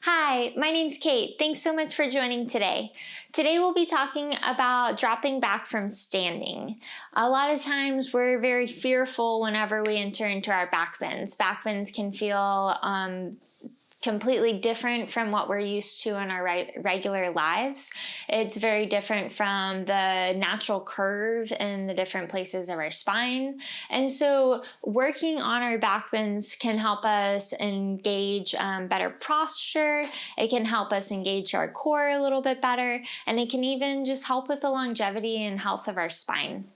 Hi, my name's Kate. Thanks so much for joining today. Today we'll be talking about dropping back from standing. A lot of times we're very fearful whenever we enter into our back bends. Back bends can feel completely different from what we're used to in our regular lives. It's very different from the natural curve in the different places of our spine. And so working on our back bends can help us engage better posture. It can help us engage our core a little bit better. And it can even just help with the longevity and health of our spine.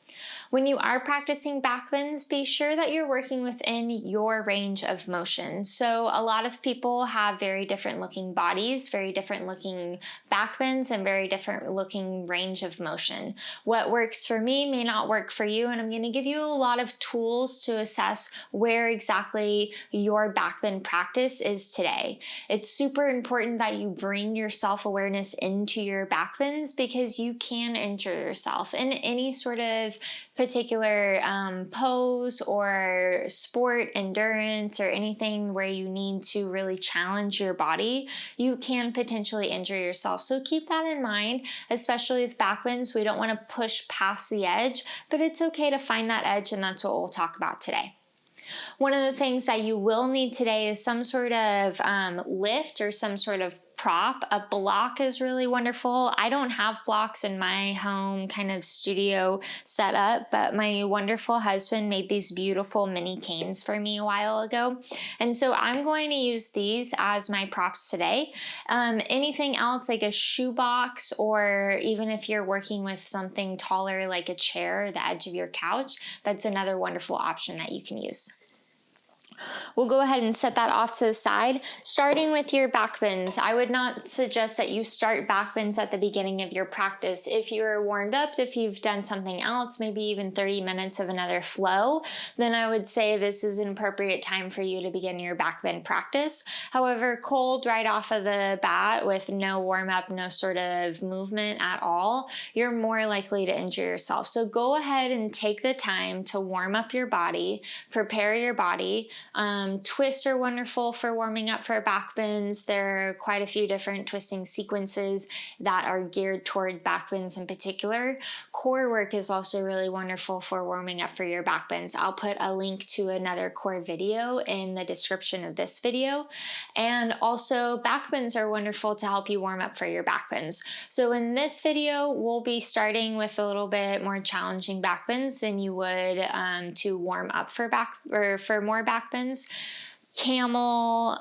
When you are practicing back bends, be sure that you're working within your range of motion. So a lot of people have very different looking bodies, very different looking back bends, and very different looking range of motion. What works for me may not work for you, and I'm going to give you a lot of tools to assess where exactly your back bend practice is today. It's super important that you bring your self-awareness into your back bends because you can injure yourself in any sort of particular pose or sport, endurance, or anything where you need to really challenge your body. You can potentially injure yourself. So keep that in mind, especially with back bends. We don't want to push past the edge, but it's okay to find that edge, and that's what we'll talk about today. One of the things that you will need today is some sort of lift or some sort of prop. A block is really wonderful. I don't have blocks in my home kind of studio setup, but my wonderful husband made these beautiful mini canes for me a while ago. And so I'm going to use these as my props today. Anything else like a shoebox, or even if you're working with something taller like a chair or the edge of your couch, that's another wonderful option that you can use. We'll go ahead and set that off to the side. Starting with your back bends, I would not suggest that you start back bends at the beginning of your practice. If you're warmed up, if you've done something else, maybe even 30 minutes of another flow, then I would say this is an appropriate time for you to begin your back bend practice. However, cold right off of the bat with no warm up, no sort of movement at all, you're more likely to injure yourself. So go ahead and take the time to warm up your body, prepare your body. Twists are wonderful for warming up for back bends. There are quite a few different twisting sequences that are geared toward back bends in particular. Core work is also really wonderful for warming up for your back bends. I'll put a link to another core video in the description of this video. And also back bends are wonderful to help you warm up for your back bends. So in this video, we'll be starting with a little bit more challenging back bends than you would to warm up for more back bends. Camel,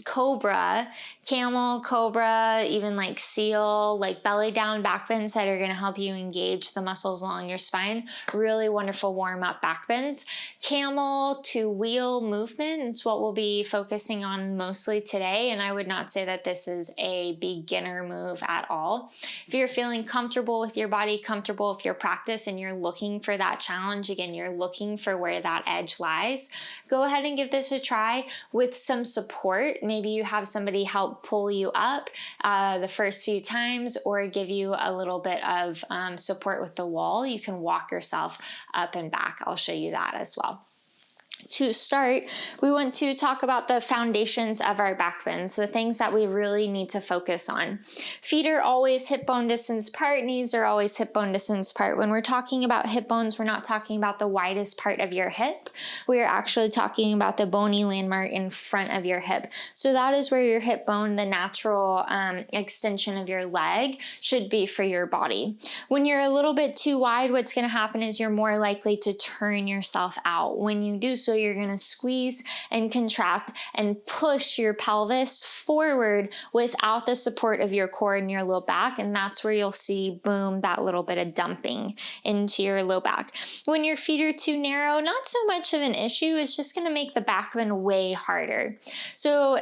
cobra, camel, cobra, even like seal, like belly down back bends that are going to help you engage the muscles along your spine. Really wonderful warm up back bends. Camel to wheel movement is what we'll be focusing on mostly today, and I would not say that this is a beginner move at all. If you're feeling comfortable with your body, comfortable with your practice, and you're looking for that challenge, again, you're looking for where that edge lies, go ahead and give this a try with some support. Maybe you have somebody help pull you up the first few times, or give you a little bit of support with the wall. You can walk yourself up and back. I'll show you that as well. To start, we want to talk about the foundations of our back bends, the things that we really need to focus on. Feet are always hip bone distance apart, knees are always hip bone distance apart. When we're talking about hip bones, we're not talking about the widest part of your hip. We are actually talking about the bony landmark in front of your hip. So that is where your hip bone, the natural extension of your leg, should be for your body. When you're a little bit too wide, what's going to happen is you're more likely to turn yourself out. When you do so, you're going to squeeze and contract and push your pelvis forward without the support of your core and your low back, and that's where you'll see, boom, that little bit of dumping into your low back. When your feet are too narrow, not so much of an issue. It's just going to make the back bend way harder. So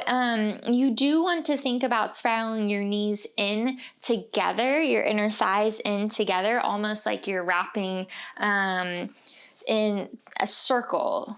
you do want to think about spiraling your knees in together, your inner thighs in together, almost like you're wrapping in a circle.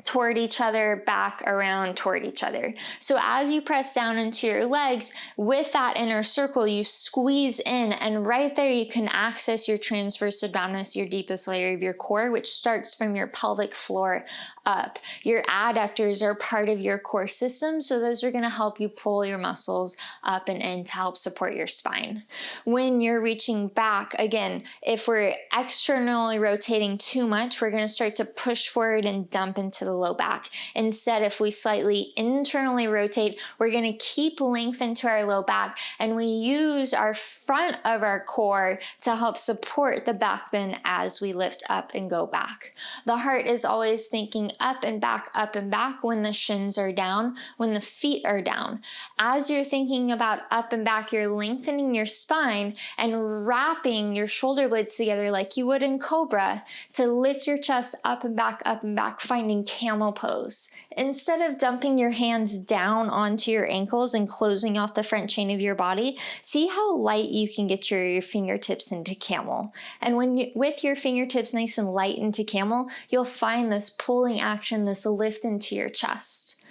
toward each other, back, around, toward each other. So as you press down into your legs, with that inner circle, you squeeze in, and right there you can access your transverse abdominis, your deepest layer of your core, which starts from your pelvic floor up. Your adductors are part of your core system, so those are gonna help you pull your muscles up and in to help support your spine. When you're reaching back, again, if we're externally rotating too much, we're gonna start to push forward and dump into the low back. Instead, if we slightly internally rotate, we're going to keep length into our low back, and we use our front of our core to help support the back bend as we lift up and go back. The heart is always thinking up and back when the shins are down, when the feet are down. As you're thinking about up and back, you're lengthening your spine and wrapping your shoulder blades together like you would in Cobra to lift your chest up and back, finding camel pose. Instead of dumping your hands down onto your ankles and closing off the front chain of your body, see how light you can get your fingertips into camel. And with your fingertips nice and light into camel, you'll find this pulling action, this lift into your chest.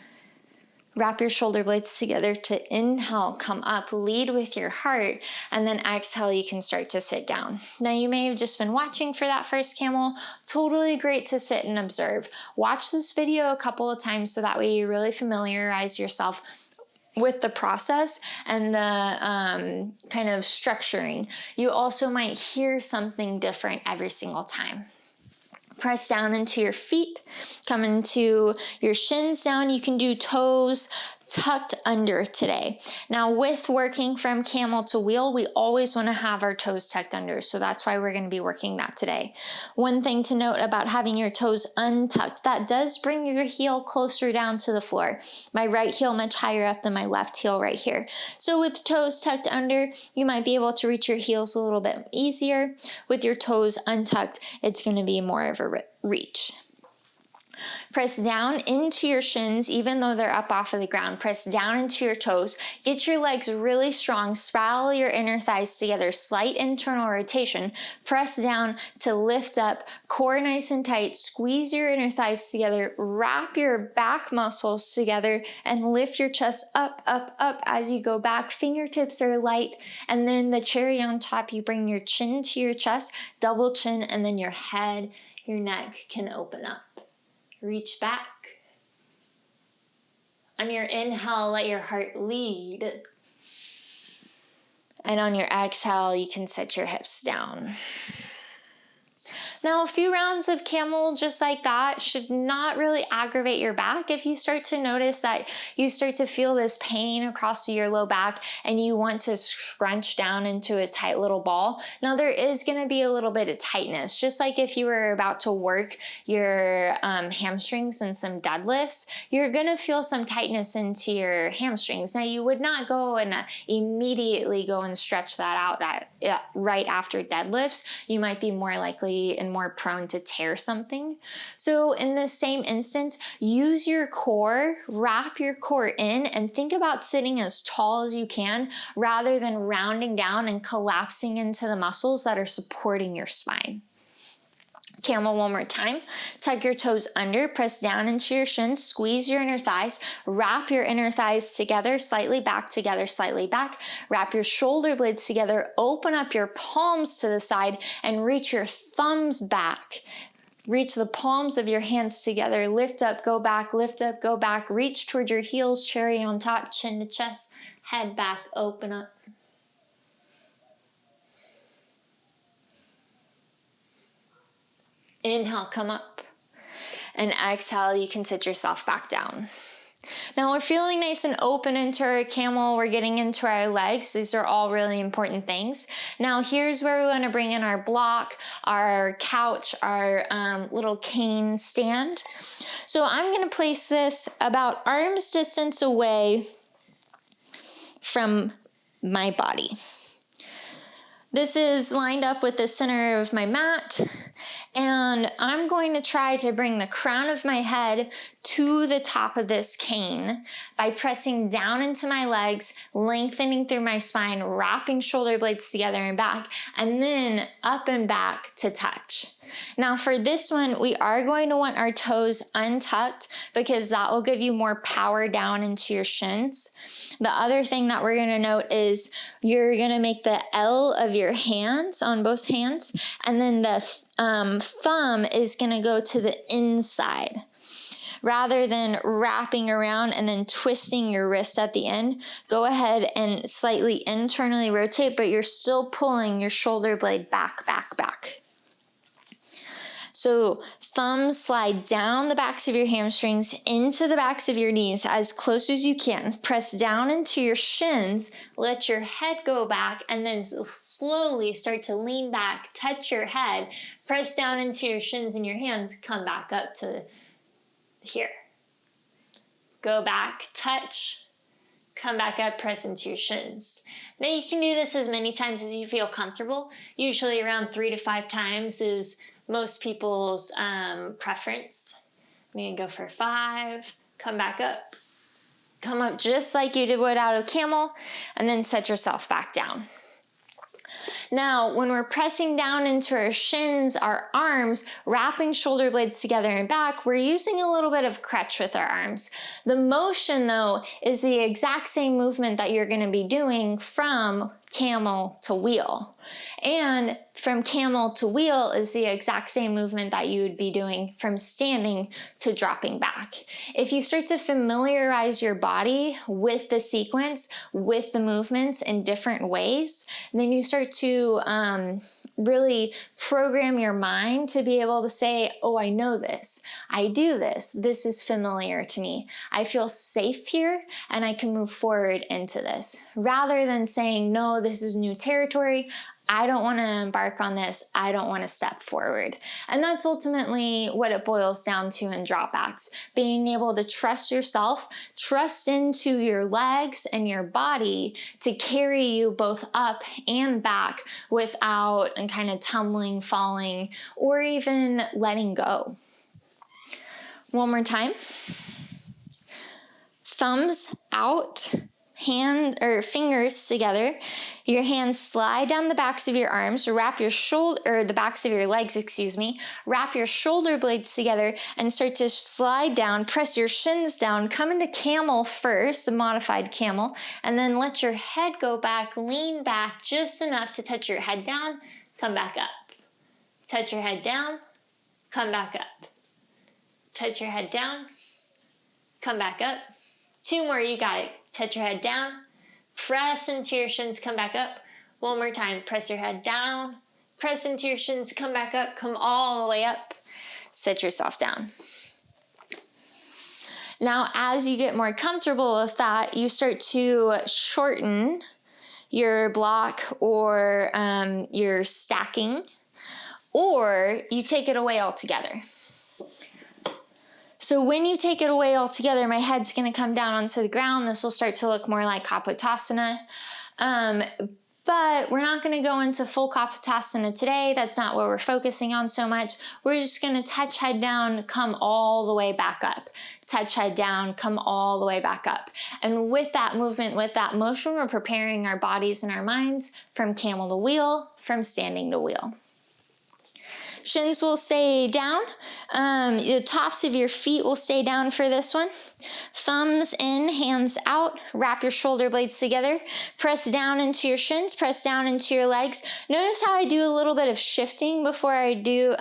Wrap your shoulder blades together to inhale, come up, lead with your heart, and then exhale, you can start to sit down. Now you may have just been watching for that first camel. Totally great to sit and observe. Watch this video a couple of times so that way you really familiarize yourself with the process and the kind of structuring. You also might hear something different every single time. Press down into your feet, come into your shins down. You can do toes tucked under today. Now with working from camel to wheel, we always want to have our toes tucked under. So that's why we're going to be working that today. One thing to note about having your toes untucked, that does bring your heel closer down to the floor. My right heel much higher up than my left heel right here. So with toes tucked under, you might be able to reach your heels a little bit easier. With your toes untucked, it's going to be more of a reach. Press down into your shins, even though they're up off of the ground. Press down into your toes. Get your legs really strong. Spiral your inner thighs together. Slight internal rotation. Press down to lift up. Core nice and tight. Squeeze your inner thighs together. Wrap your back muscles together and lift your chest up as you go back. Fingertips are light. And then the cherry on top, you bring your chin to your chest, double chin, and then your head, your neck can open up. Reach back. On your inhale, let your heart lead. And on your exhale, you can set your hips down. Now, a few rounds of camel just like that should not really aggravate your back. If you start to notice that you start to feel this pain across your low back and you want to scrunch down into a tight little ball, now there is going to be a little bit of tightness, just like if you were about to work your hamstrings and some deadlifts, you're going to feel some tightness into your hamstrings. Now, you would not go and immediately go and stretch that out right after deadlifts. You might be more likely and more prone to tear something. So in the same instance, use your core, wrap your core in, and think about sitting as tall as you can rather than rounding down and collapsing into the muscles that are supporting your spine. Camel one more time. Tuck your toes under, press down into your shins, squeeze your inner thighs, wrap your inner thighs together, slightly back, together, slightly back. Wrap your shoulder blades together, open up your palms to the side, and reach your thumbs back. Reach the palms of your hands together, lift up, go back, lift up, go back, reach toward your heels, cherry on top, chin to chest, head back, open up. Inhale, come up, and exhale, you can sit yourself back down. Now we're feeling nice and open into our camel. We're getting into our legs. These are all really important things. Now here's where we want to bring in our block, our couch, our little cane stand. So I'm going to place this about arm's distance away from my body. This is lined up with the center of my mat, and I'm going to try to bring the crown of my head to the top of this cane by pressing down into my legs, lengthening through my spine, wrapping shoulder blades together and back, and then up and back to touch. Now for this one, we are going to want our toes untucked because that will give you more power down into your shins. The other thing that we're going to note is you're going to make the L of your hands on both hands, and then the thumb is going to go to the inside. Rather than wrapping around and then twisting your wrist at the end, go ahead and slightly internally rotate, but you're still pulling your shoulder blade back, back, back. So thumbs slide down the backs of your hamstrings into the backs of your knees as close as you can. Press down into your shins, let your head go back, and then slowly start to lean back, touch your head, press down into your shins and your hands, come back up to here. Go back, touch, come back up, press into your shins. Now you can do this as many times as you feel comfortable. Usually around 3 to 5 times is most people's preference. I'm gonna go for 5, come back up. Come up just like you would out of camel, and then set yourself back down. Now, when we're pressing down into our shins, our arms, wrapping shoulder blades together and back, we're using a little bit of crutch with our arms. The motion, though, is the exact same movement that you're going to be doing from camel to wheel. And from camel to wheel is the exact same movement that you would be doing from standing to dropping back. If you start to familiarize your body with the sequence, with the movements in different ways, then you start to really program your mind to be able to say, oh, I know this, I do this, this is familiar to me, I feel safe here, and I can move forward into this. Rather than saying, no, this is new territory, I don't want to embark on this, I don't want to step forward. And that's ultimately what it boils down to in dropbacks. Being able to trust yourself, trust into your legs and your body to carry you both up and back without kind of tumbling, falling, or even letting go. One more time. Thumbs out. Hand or fingers together. Your hands slide down the backs of your arms, wrap your the backs of your legs, wrap your shoulder blades together and start to slide down, press your shins down, come into camel first, a modified camel, and then let your head go back, lean back just enough to touch your head down, come back up. Touch your head down, come back up. Touch your head down, come back up. 2 more, you got it. Touch your head down, press into your shins, come back up. One more time, press your head down, press into your shins, come back up, come all the way up. Set yourself down. Now, as you get more comfortable with that, you start to shorten your block or your stacking, or you take it away altogether. So when you take it away altogether, my head's going to come down onto the ground. This will start to look more like Kapotasana. But we're not going to go into full Kapotasana today. That's not what we're focusing on so much. We're just going to touch head down, come all the way back up. Touch head down, come all the way back up. And with that movement, with that motion, we're preparing our bodies and our minds from camel to wheel, from standing to wheel. Shins will stay down. The tops of your feet will stay down for this one. Thumbs in, hands out. Wrap your shoulder blades together. Press down into your shins. Press down into your legs. Notice how I do a little bit of shifting before I do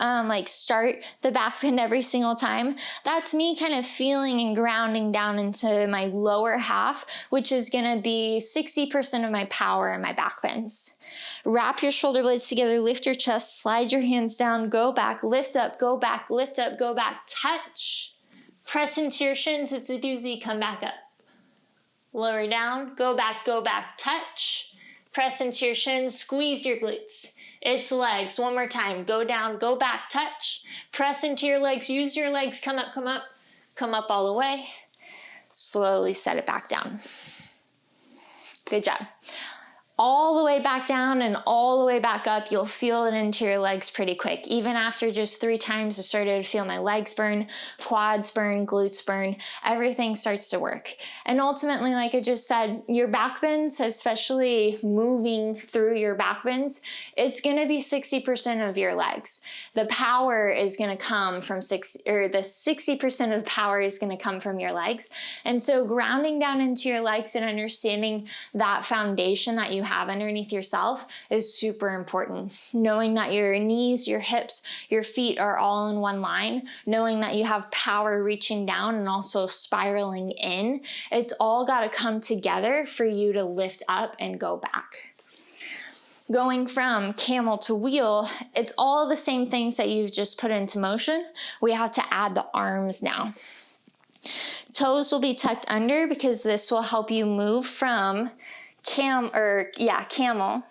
start the back bend every single time. That's me kind of feeling and grounding down into my lower half, which is going to be 60% of my power in my back bends. Wrap your shoulder blades together, lift your chest, slide your hands down, go back, lift up, go back, lift up, go back, touch. Press into your shins, it's a doozy, come back up. Lower down, go back, touch. Press into your shins, squeeze your glutes. It's legs, one more time, go down, go back, touch. Press into your legs, use your legs, come up all the way. Slowly set it back down. Good job. all the way back down and all the way back up, you'll feel it into your legs pretty quick. Even after just 3 times, I started to feel my legs burn, quads burn, glutes burn, everything starts to work. And ultimately, like I just said, your back bends, especially moving through your back bends, it's gonna be 60% of your legs. The power is gonna come from the 60% of the power is gonna come from your legs. And so grounding down into your legs and understanding that foundation that you have underneath yourself is super important. Knowing that your knees, your hips, your feet are all in one line, knowing that you have power reaching down and also spiraling in, it's all got to come together for you to lift up and go back. Going from camel to wheel, it's all the same things that you've just put into motion. We have to add the arms now. Toes will be tucked under because this will help you move from camel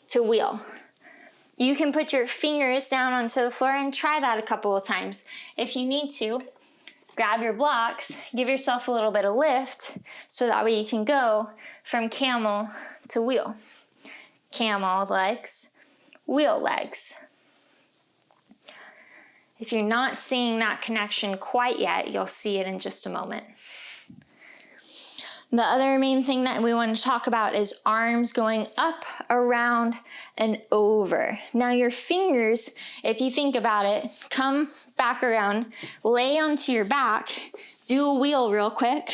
to wheel. You can put your fingers down onto the floor and try that a couple of times. If you need to, grab your blocks, give yourself a little bit of lift so that way you can go from camel to wheel. Camel legs, wheel legs. If you're not seeing that connection quite yet, you'll see it in just a moment. The other main thing that we want to talk about is arms going up, around, and over. Now your fingers, if you think about it, come back around, lay onto your back, do a wheel real quick.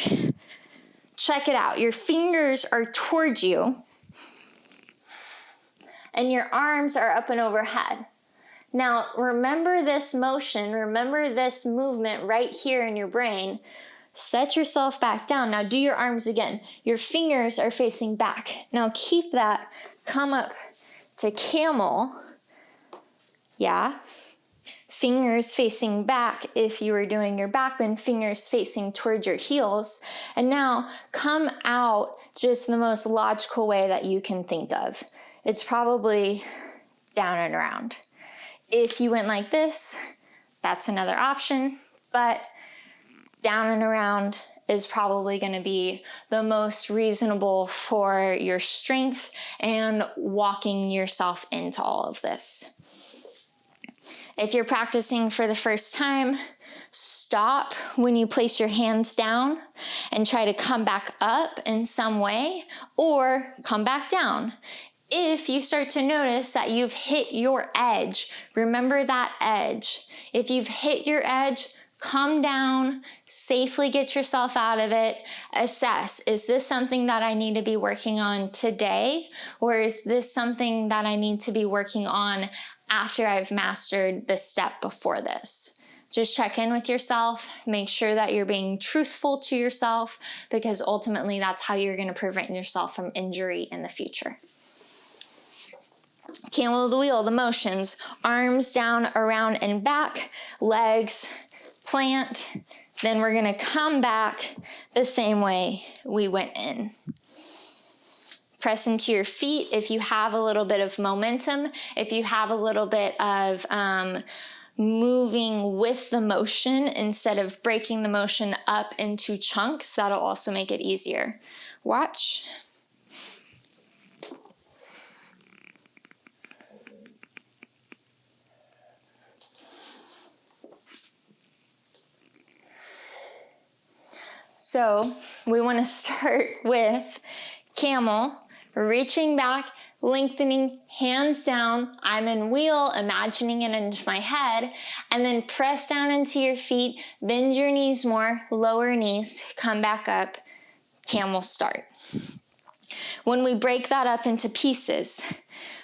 Check it out. Your fingers are towards you, and your arms are up and overhead. Now remember this motion, remember this movement right here in your brain. Set yourself back down. Now do your arms again. Your fingers are facing back. Now keep that. Come up to camel. Yeah. Fingers facing back if you were doing your back bend, fingers facing towards your heels. And now come out just the most logical way that you can think of. It's probably down and around. If you went like this, that's another option, but down and around is probably going to be the most reasonable for your strength and walking yourself into all of this. If you're practicing for the first time, stop when you place your hands down and try to come back up in some way or come back down. If you start to notice that you've hit your edge, remember that edge. If you've hit your edge, come down, safely get yourself out of it, assess, is this something that I need to be working on today? Or is this something that I need to be working on after I've mastered the step before this? Just check in with yourself, make sure that you're being truthful to yourself, because ultimately that's how you're going to prevent yourself from injury in the future. Camel to the wheel, the motions, arms down, around, and back, legs, plant, then we're gonna come back the same way we went in. Press into your feet if you have a little bit of momentum, if you have a little bit of moving with the motion instead of breaking the motion up into chunks, that'll also make it easier. Watch. So we want to start with camel, reaching back, lengthening, hands down. I'm in wheel, imagining it into my head, and then press down into your feet, bend your knees more, lower knees, come back up, camel start. When we break that up into pieces,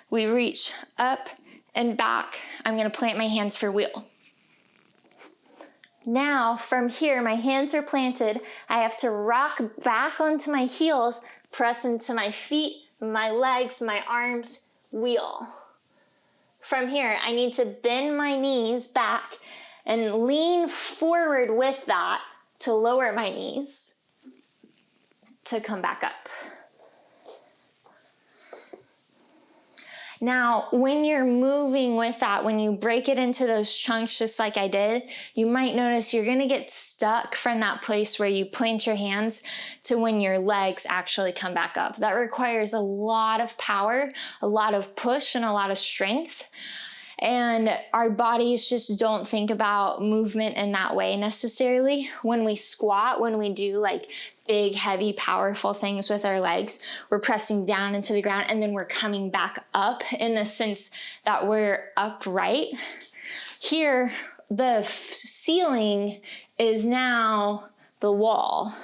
we reach up and back. I'm going to plant my hands for wheel. Now, from here, my hands are planted. I have to rock back onto my heels, press into my feet, my legs, my arms, wheel. From here, I need to bend my knees back and lean forward with that to lower my knees to come back up. Now, when you're moving with that, when you break it into those chunks, just like I did, you might notice you're gonna get stuck from that place where you plant your hands to when your legs actually come back up. That requires a lot of power, a lot of push, and a lot of strength. And our bodies just don't think about movement in that way necessarily. When we squat, when we do like big, heavy, powerful things with our legs, we're pressing down into the ground and then we're coming back up in the sense that we're upright. Here, the ceiling is now the wall.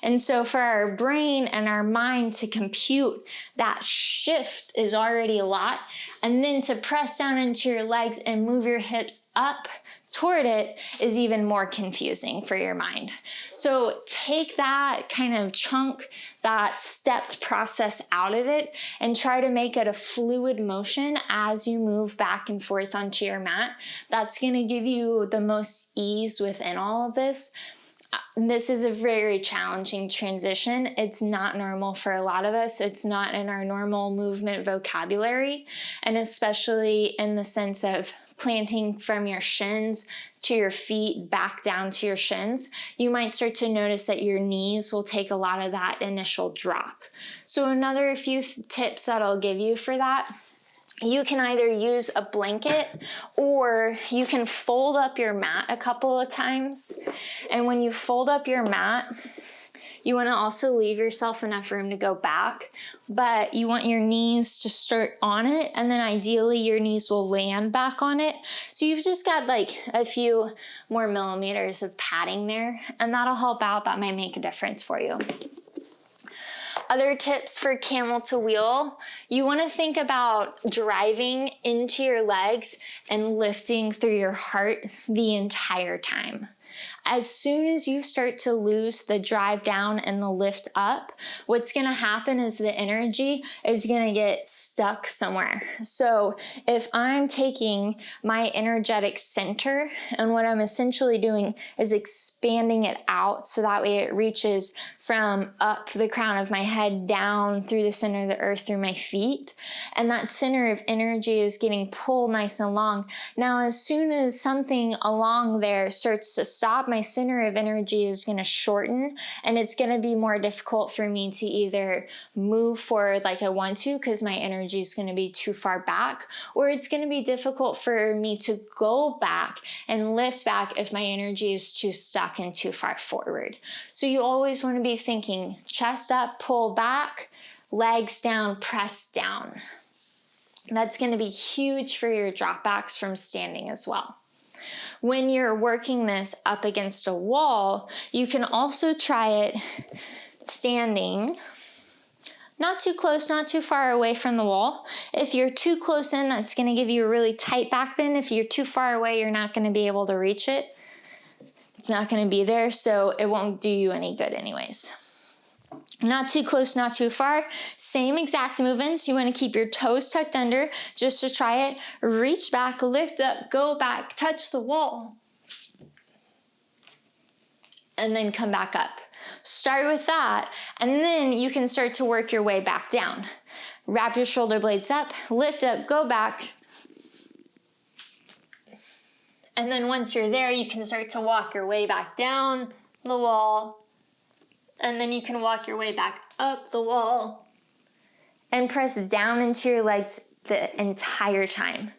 And so for our brain and our mind to compute that shift is already a lot. And then to press down into your legs and move your hips up toward it is even more confusing for your mind. So take that kind of chunk, that stepped process out of it and try to make it a fluid motion as you move back and forth onto your mat. That's going to give you the most ease within all of this. This is a very challenging transition. It's not normal for a lot of us. It's not in our normal movement vocabulary, and especially in the sense of planting from your shins to your feet back down to your shins. You might start to notice that your knees will take a lot of that initial drop. So another few tips that I'll give you for that: you can either use a blanket or you can fold up your mat a couple of times. And when you fold up your mat, you want to also leave yourself enough room to go back, but you want your knees to start on it, and then ideally your knees will land back on it. So you've just got like a few more millimeters of padding there, and that'll help out. That might make a difference for you. Other tips for camel to wheel: you want to think about driving into your legs and lifting through your heart the entire time. As soon as you start to lose the drive down and the lift up, what's going to happen is the energy is going to get stuck somewhere. So if I'm taking my energetic center and what I'm essentially doing is expanding it out so that way it reaches from up the crown of my head down through the center of the earth through my feet, and that center of energy is getting pulled nice and long. Now, as soon as something along there starts to stop, my center of energy is going to shorten, and it's going to be more difficult for me to either move forward like I want to because my energy is going to be too far back, or it's going to be difficult for me to go back and lift back if my energy is too stuck and too far forward. So you always want to be thinking chest up, pull back, legs down, press down. That's going to be huge for your dropbacks from standing as well. When you're working this up against a wall, you can also try it standing, not too close, not too far away from the wall. If you're too close in, that's going to give you a really tight back bend. If you're too far away, you're not going to be able to reach it. It's not going to be there, so it won't do you any good anyways. Not too close, not too far. Same exact movements. You want to keep your toes tucked under just to try it. Reach back, lift up, go back, touch the wall. And then come back up. Start with that, and then you can start to work your way back down. Wrap your shoulder blades up, lift up, go back. And then once you're there, you can start to walk your way back down the wall. And then you can walk your way back up the wall and press down into your legs the entire time.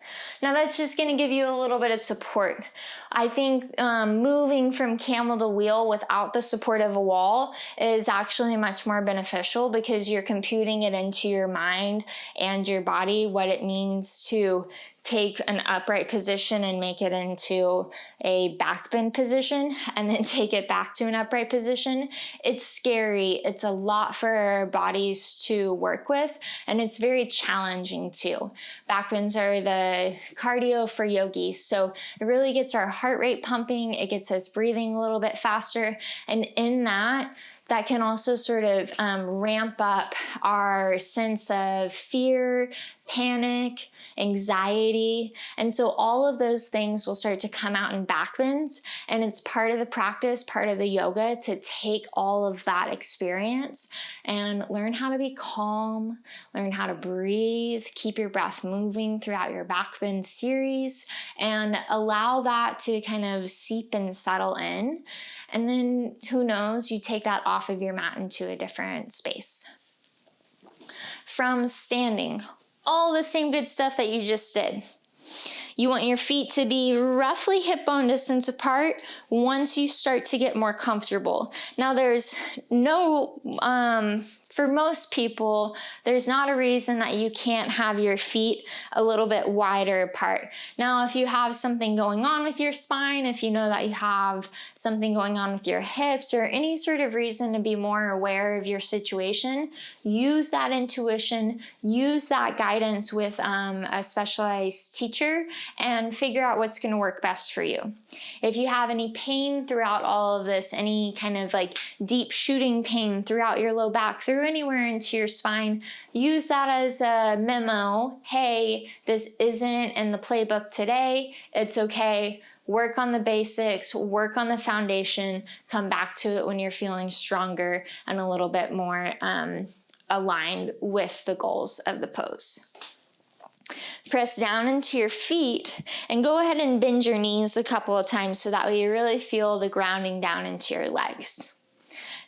Now that's just going to give you a little bit of support. I think moving from camel to wheel without the support of a wall is actually much more beneficial because you're computing it into your mind and your body, what it means to take an upright position and make it into a back bend position and then take it back to an upright position. It's scary. It's a lot for our bodies to work with, and it's very challenging too. Back bends are the cardio for yogis, so it really gets our heart rate pumping. It gets us breathing a little bit faster, and in that, that can also sort of ramp up our sense of fear, panic, anxiety. And so all of those things will start to come out in backbends. And it's part of the practice, part of the yoga, to take all of that experience and learn how to be calm, learn how to breathe, keep your breath moving throughout your backbend series, and allow that to kind of seep and settle in. And then who knows, you take that off of your mat into a different space. From standing, all the same good stuff that you just did. You want your feet to be roughly hip bone distance apart once you start to get more comfortable. Now there's no, for most people, there's not a reason that you can't have your feet a little bit wider apart. Now, if you have something going on with your spine, if you know that you have something going on with your hips, or any sort of reason to be more aware of your situation, use that intuition, use that guidance with a specialized teacher, and figure out what's going to work best for you. If you have any pain throughout all of this, any kind of like deep shooting pain throughout your low back, through anywhere into your spine, use that as a memo. Hey, this isn't in the playbook today. It's okay. Work on the basics, work on the foundation, come back to it when you're feeling stronger and a little bit more aligned with the goals of the pose. Press down into your feet and go ahead and bend your knees a couple of times so that way you really feel the grounding down into your legs.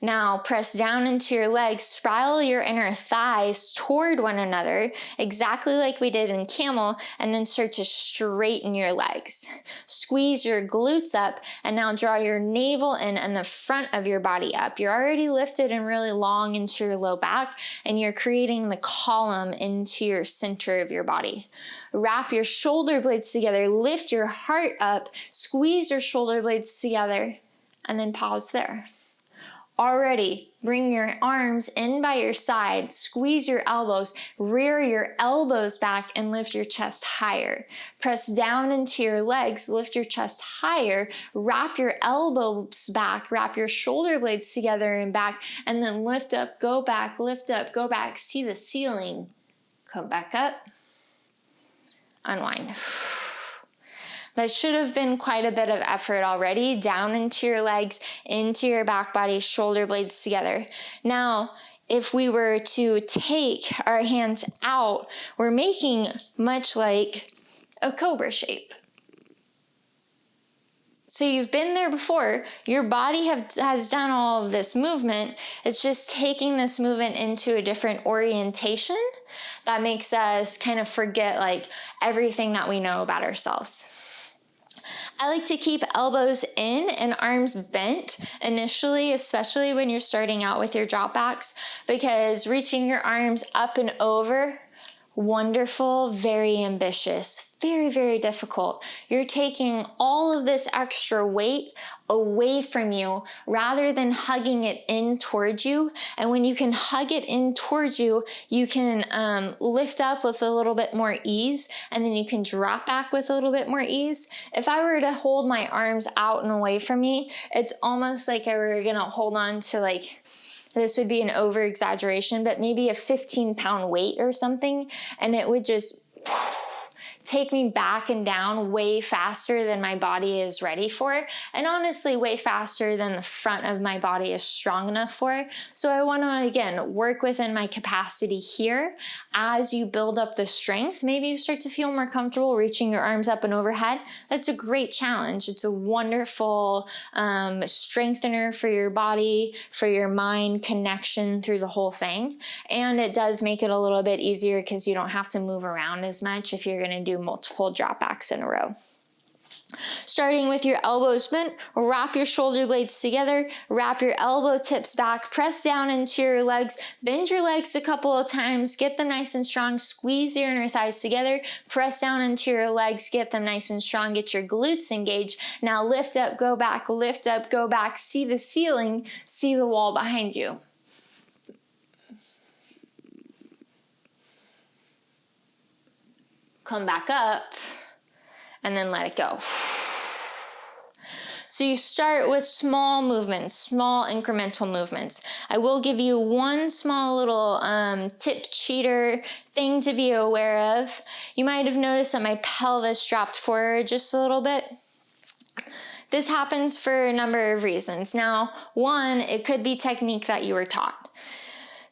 Now press down into your legs, spiral your inner thighs toward one another, exactly like we did in camel, and then start to straighten your legs. Squeeze your glutes up, and now draw your navel in and the front of your body up. You're already lifted and really long into your low back, and you're creating the column into your center of your body. Wrap your shoulder blades together, lift your heart up, squeeze your shoulder blades together, and then pause there. Already, bring your arms in by your side, squeeze your elbows, rear your elbows back, and lift your chest higher. Press down into your legs, lift your chest higher, wrap your elbows back, wrap your shoulder blades together and back, and then lift up, go back, lift up, go back, see the ceiling. Come back up, unwind. That should have been quite a bit of effort already. Down into your legs, into your back body, shoulder blades together. Now, if we were to take our hands out, we're making much like a cobra shape. So you've been there before. Your body has done all of this movement. It's just taking this movement into a different orientation that makes us kind of forget like everything that we know about ourselves. I like to keep elbows in and arms bent initially, especially when you're starting out with your dropbacks, because reaching your arms up and over, wonderful, very ambitious, very, very difficult. You're taking all of this extra weight away from you rather than hugging it in towards you. And when you can hug it in towards you, you can lift up with a little bit more ease, and then you can drop back with a little bit more ease. If I were to hold my arms out and away from me, it's almost like I were gonna hold on to like, this would be an over exaggeration, but maybe a 15-pound weight or something, and it would just take me back and down way faster than my body is ready for, and honestly way faster than the front of my body is strong enough for. So I want to again work within my capacity here. As you build up the strength, maybe you start to feel more comfortable reaching your arms up and overhead. That's a great challenge. It's a wonderful strengthener for your body, for your mind, connection through the whole thing. And it does make it a little bit easier because you don't have to move around as much if you're going to do multiple dropbacks in a row. Starting with your elbows bent, wrap your shoulder blades together, wrap your elbow tips back, press down into your legs, bend your legs a couple of times, get them nice and strong, squeeze your inner thighs together, press down into your legs, get them nice and strong, get your glutes engaged. Now lift up, go back, see the ceiling, see the wall behind you. Come back up, and then let it go. So you start with small movements, small incremental movements. I will give you one small little tip cheater thing to be aware of. You might have noticed that my pelvis dropped forward just a little bit. This happens for a number of reasons. Now, one, it could be technique that you were taught.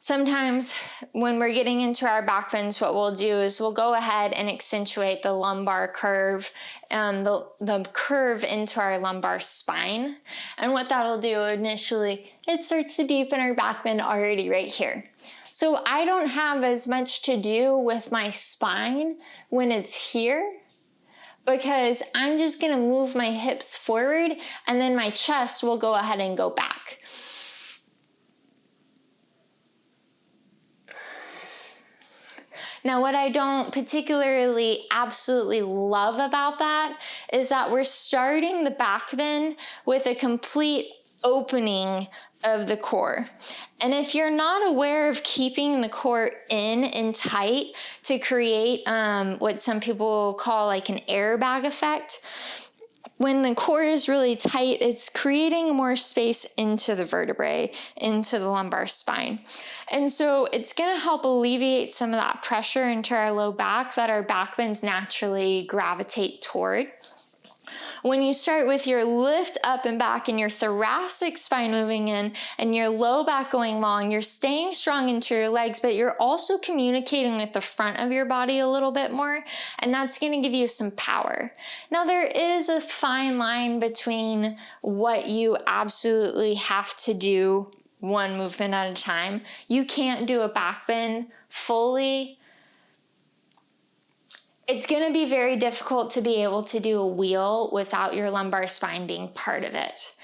Sometimes when we're getting into our back bends, what we'll do is we'll go ahead and accentuate the lumbar curve, the curve into our lumbar spine. And what that'll do initially, it starts to deepen our back bend already right here. So I don't have as much to do with my spine when it's here, because I'm just gonna move my hips forward and then my chest will go ahead and go back. Now, what I don't particularly absolutely love about that is that we're starting the back bend with a complete opening of the core. And if you're not aware of keeping the core in and tight to create what some people call like an airbag effect, when the core is really tight, it's creating more space into the vertebrae, into the lumbar spine. And so it's gonna help alleviate some of that pressure into our low back that our back bends naturally gravitate toward. When you start with your lift up and back and your thoracic spine moving in and your low back going long, you're staying strong into your legs, but you're also communicating with the front of your body a little bit more, and that's going to give you some power. Now, there is a fine line between what you absolutely have to do one movement at a time. You can't do a back bend fully. It's going to be very difficult to be able to do a wheel without your lumbar spine being part of it,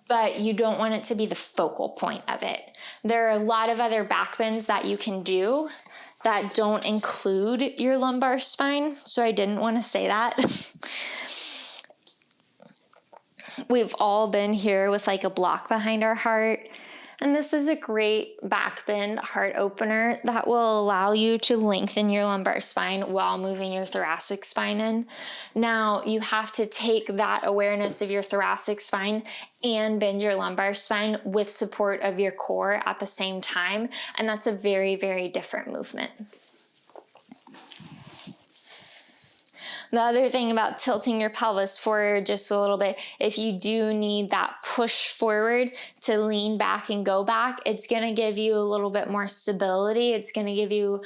but you don't want it to be the focal point of it. There are a lot of other back bends that you can do that don't include your lumbar spine, so I didn't want to say that. We've all been here with like a block behind our heart. And this is a great back bend heart opener that will allow you to lengthen your lumbar spine while moving your thoracic spine in. Now, you have to take that awareness of your thoracic spine and bend your lumbar spine with support of your core at the same time. And that's a very, very different movement. The other thing about tilting your pelvis forward just a little bit, if you do need that push forward to lean back and go back, it's going to give you a little bit more stability. It's going to give you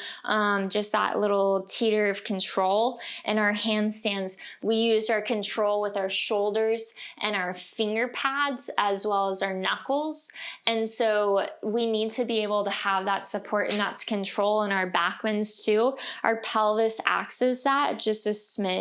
just that little teeter of control. In our handstands, we use our control with our shoulders and our finger pads as well as our knuckles. And so we need to be able to have that support and that's control in our back bends too. Our pelvis acts as that, just a smidge.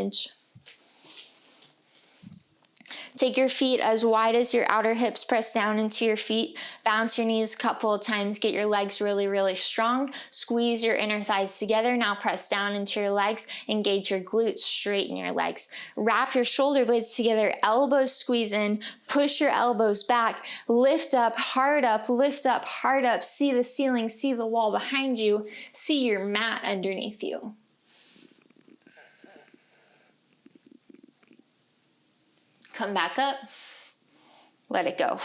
Take your feet as wide as your outer hips, press down into your feet, bounce your knees a couple of times, get your legs really, really strong, squeeze your inner thighs together, now press down into your legs, engage your glutes, straighten your legs. Wrap your shoulder blades together, elbows squeeze in, push your elbows back, lift up, heart up, lift up, heart up, see the ceiling, see the wall behind you, see your mat underneath you. Come back up, let it go.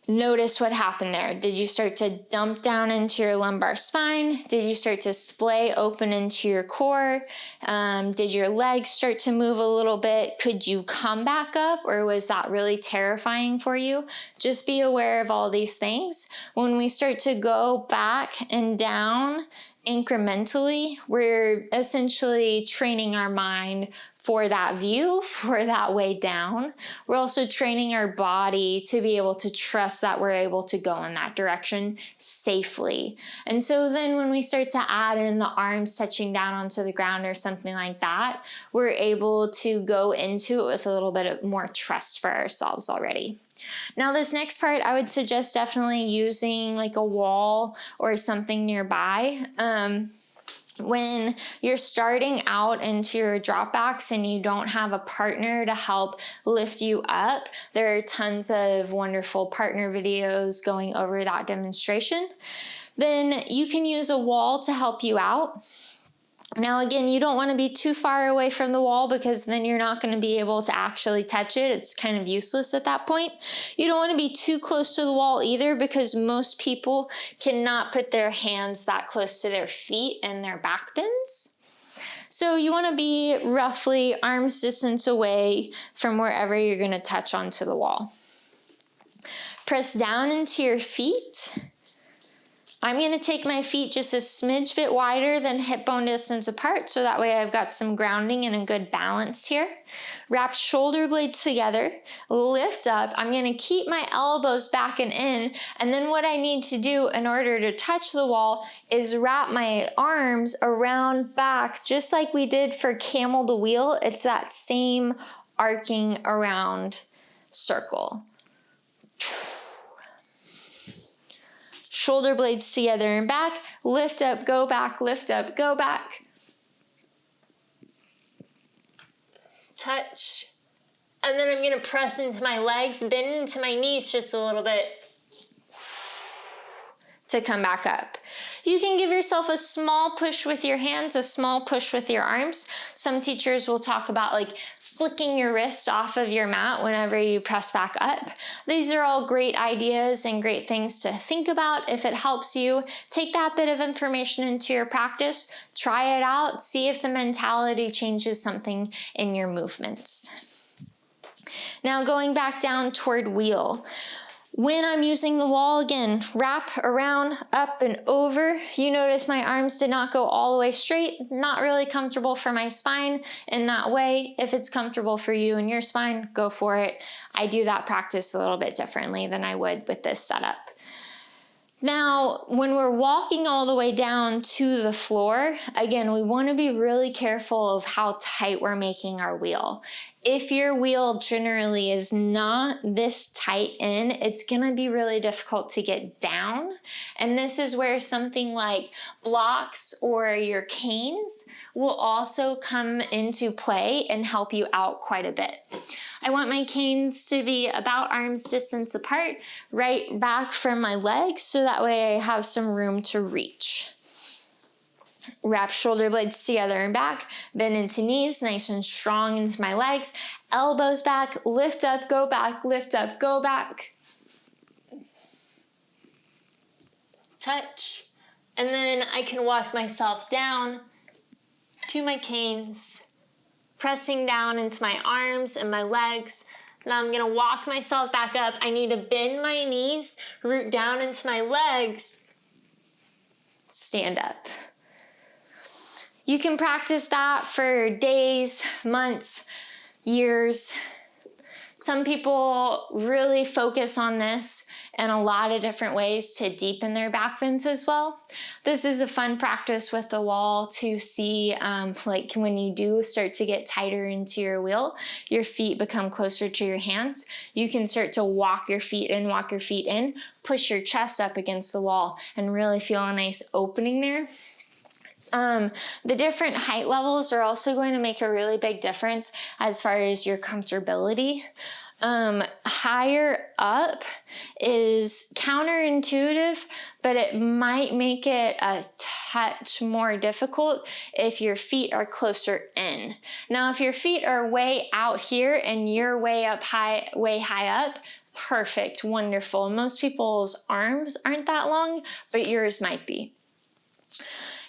Notice what happened there. Did you start to dump down into your lumbar spine? Did you start to splay open into your core? Did your legs start to move a little bit? Could you come back up, or was that really terrifying for you? Just be aware of all these things. When we start to go back and down incrementally, we're essentially training our mind for that view, for that way down. We're also training our body to be able to trust that we're able to go in that direction safely. And so then when we start to add in the arms touching down onto the ground or something like that, we're able to go into it with a little bit of more trust for ourselves already. Now, this next part, I would suggest definitely using like a wall or something nearby. When you're starting out into your dropbacks and you don't have a partner to help lift you up, there are tons of wonderful partner videos going over that demonstration. Then you can use a wall to help you out. Now again, you don't want to be too far away from the wall because then you're not going to be able to actually touch it. It's kind of useless at that point. You don't want to be too close to the wall either because most people cannot put their hands that close to their feet and their back bends. So you want to be roughly arm's distance away from wherever you're going to touch onto the wall. Press down into your feet. I'm going to take my feet just a smidge bit wider than hip bone distance apart, so that way I've got some grounding and a good balance here. Wrap shoulder blades together, lift up. I'm going to keep my elbows back and in, and then what I need to do in order to touch the wall is wrap my arms around back, just like we did for camel to wheel. It's that same arcing around circle. Shoulder blades together and back, lift up, go back, lift up, go back. Touch. And then I'm going to press into my legs, bend into my knees just a little bit to come back up. You can give yourself a small push with your hands, a small push with your arms. Some teachers will talk about like flicking your wrist off of your mat whenever you press back up. These are all great ideas and great things to think about. If it helps you, take that bit of information into your practice, try it out, see if the mentality changes something in your movements. Now going back down toward wheel. When I'm using the wall, again, wrap around, up and over. You notice my arms did not go all the way straight. Not really comfortable for my spine in that way. If it's comfortable for you and your spine, go for it. I do that practice a little bit differently than I would with this setup. Now, when we're walking all the way down to the floor, again, we want to be really careful of how tight we're making our wheel. If your wheel generally is not this tight in, it's going to be really difficult to get down. And this is where something like blocks or your canes will also come into play and help you out quite a bit. I want my canes to be about arm's distance apart, right back from my legs, so that way I have some room to reach. Wrap shoulder blades together and back, bend into knees, nice and strong into my legs, elbows back, lift up, go back, lift up, go back. Touch. And then I can walk myself down to my canes, pressing down into my arms and my legs. Now I'm gonna walk myself back up. I need to bend my knees, root down into my legs, stand up. You can practice that for days, months, years. Some people really focus on this in a lot of different ways to deepen their back bends as well. This is a fun practice with the wall to see like when you do start to get tighter into your wheel, your feet become closer to your hands. You can start to walk your feet in, push your chest up against the wall and really feel a nice opening there. The different height levels are also going to make a really big difference as far as your comfortability. Higher up is counterintuitive, but it might make it a touch more difficult if your feet are closer in. Now, if your feet are way out here and you're way high up, perfect, wonderful. Most people's arms aren't that long, but yours might be.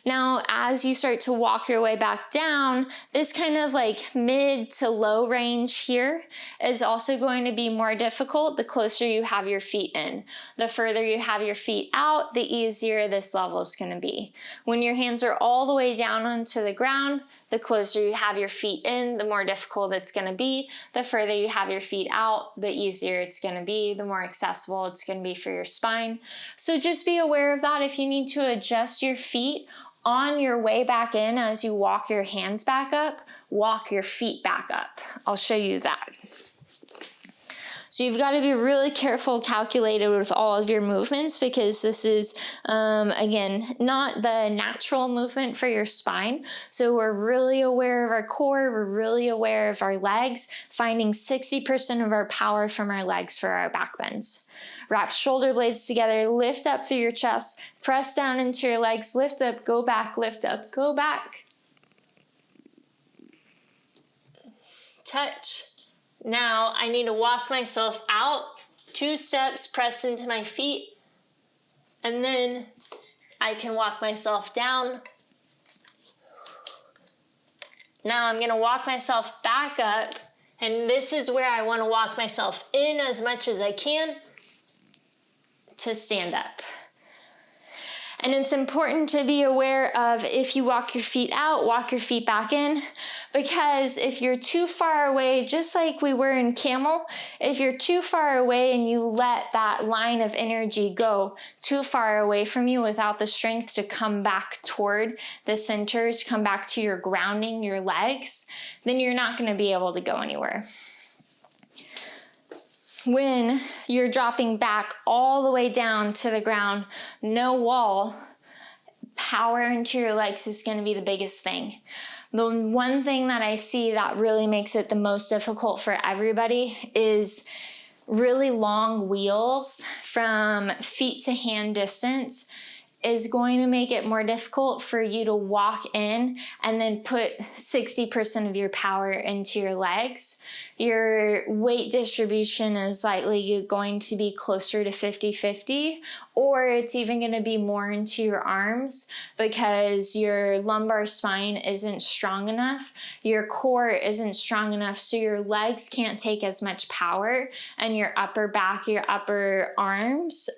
Now, as you start to walk your way back down, this kind of like mid to low range here is also going to be more difficult the closer you have your feet in. The further you have your feet out, the easier this level is going to be. When your hands are all the way down onto the ground, the closer you have your feet in, the more difficult it's going to be. The further you have your feet out, the easier it's going to be, the more accessible it's going to be for your spine. So just be aware of that. If you need to adjust your feet on your way back in as you walk your hands back up, walk your feet back up. I'll show you that. So you've got to be really careful, calculated with all of your movements because this is, again, not the natural movement for your spine. So we're really aware of our core. We're really aware of our legs, finding 60% of our power from our legs for our back bends. Wrap shoulder blades together, lift up through your chest, press down into your legs, lift up, go back, go back. touch. Now I need to walk myself out, 2 steps, press into my feet, and then I can walk myself down. Now I'm gonna walk myself back up, and this is where I wanna walk myself in as much as I can to stand up. And it's important to be aware of, if you walk your feet out, walk your feet back in, because if you're too far away, just like we were in camel, if you're too far away and you let that line of energy go too far away from you without the strength to come back toward the center, to come back to your grounding, your legs, then you're not going to be able to go anywhere. When you're dropping back all the way down to the ground, no wall, power into your legs is going to be the biggest thing. The one thing that I see that really makes it the most difficult for everybody is really long wheels from feet to hand distance is going to make it more difficult for you to walk in and then put 60% of your power into your legs. Your weight distribution is likely going to be closer to 50-50, or it's even going to be more into your arms because your lumbar spine isn't strong enough, your core isn't strong enough, so your legs can't take as much power, and your upper back, your upper arms,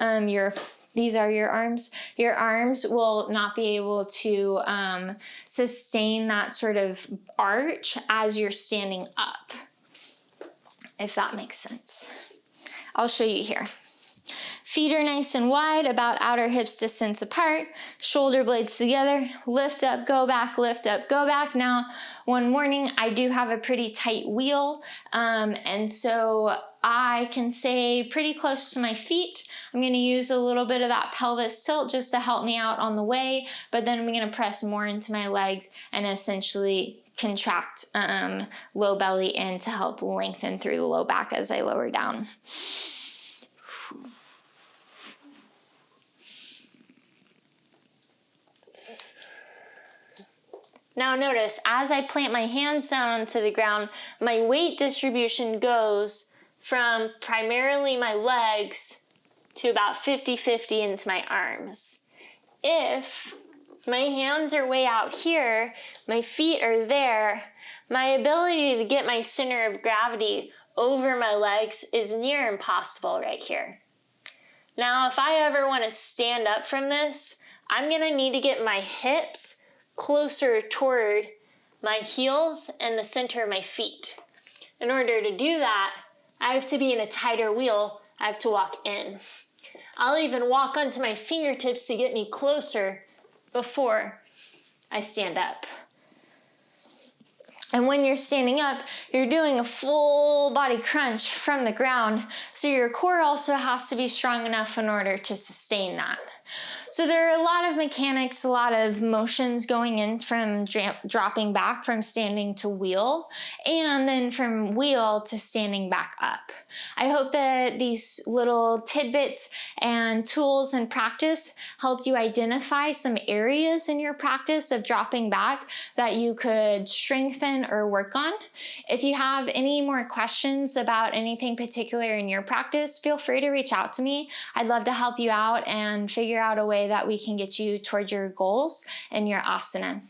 these are your arms. Your arms will not be able to sustain that sort of arch as you're standing up, if that makes sense. I'll show you here. Feet are nice and wide, about outer hips distance apart, shoulder blades together, lift up, go back, lift up, go back. Now, one warning, I do have a pretty tight wheel, and so I can stay pretty close to my feet. I'm gonna use a little bit of that pelvis tilt just to help me out on the way, but then I'm gonna press more into my legs and essentially contract low belly in to help lengthen through the low back as I lower down. Now notice, as I plant my hands down onto the ground, my weight distribution goes from primarily my legs to about 50-50 into my arms. If my hands are way out here, my feet are there, my ability to get my center of gravity over my legs is near impossible right here. Now, if I ever want to stand up from this, I'm gonna need to get my hips closer toward my heels and the center of my feet. In order to do that, I have to be in a tighter wheel. I have to walk in. I'll even walk onto my fingertips to get me closer before I stand up. And when you're standing up, you're doing a full body crunch from the ground, so your core also has to be strong enough in order to sustain that. So there are a lot of mechanics, a lot of motions going in from dropping back from standing to wheel, and then from wheel to standing back up. I hope that these little tidbits and tools and practice helped you identify some areas in your practice of dropping back that you could strengthen or work on. If you have any more questions about anything particular in your practice, feel free to reach out to me. I'd love to help you out and figure out a way that we can get you towards your goals and your asana.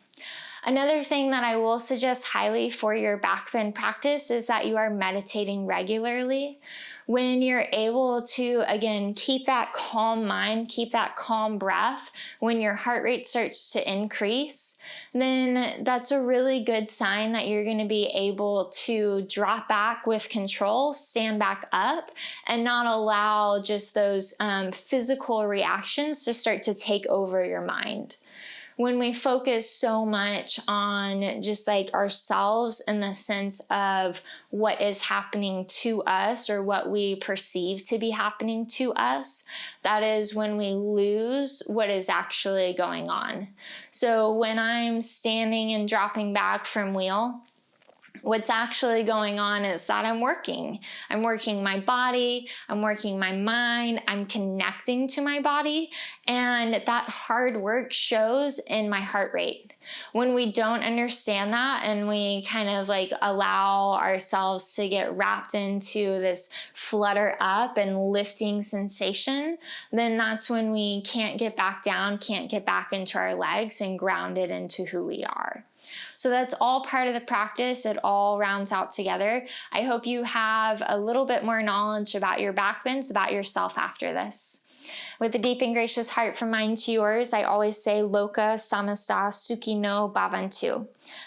Another thing that I will suggest highly for your back bend practice is that you are meditating regularly. When you're able to, again, keep that calm mind, keep that calm breath, when your heart rate starts to increase, then that's a really good sign that you're going to be able to drop back with control, stand back up, and not allow just those physical reactions to start to take over your mind. When we focus so much on just like ourselves in the sense of what is happening to us or what we perceive to be happening to us, that is when we lose what is actually going on. So when I'm standing and dropping back from wheel, What's actually going on is that I'm working. I'm working my body, I'm working my mind, I'm connecting to my body, and that hard work shows in my heart rate. When we don't understand that and we kind of like allow ourselves to get wrapped into this flutter up and lifting sensation, then that's when we can't get back down, can't get back into our legs and grounded into who we are. So that's all part of the practice. It all rounds out together. I hope you have a little bit more knowledge about your backbends, about yourself after this. With a deep and gracious heart from mine to yours, I always say Loka Samasta Sukhi no Bhavantu.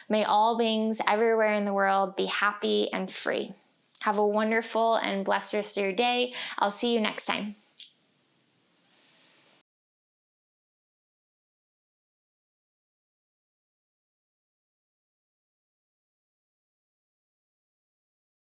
May all beings everywhere in the world be happy and free. Have a wonderful and blessed rest of your day. I'll see you next time.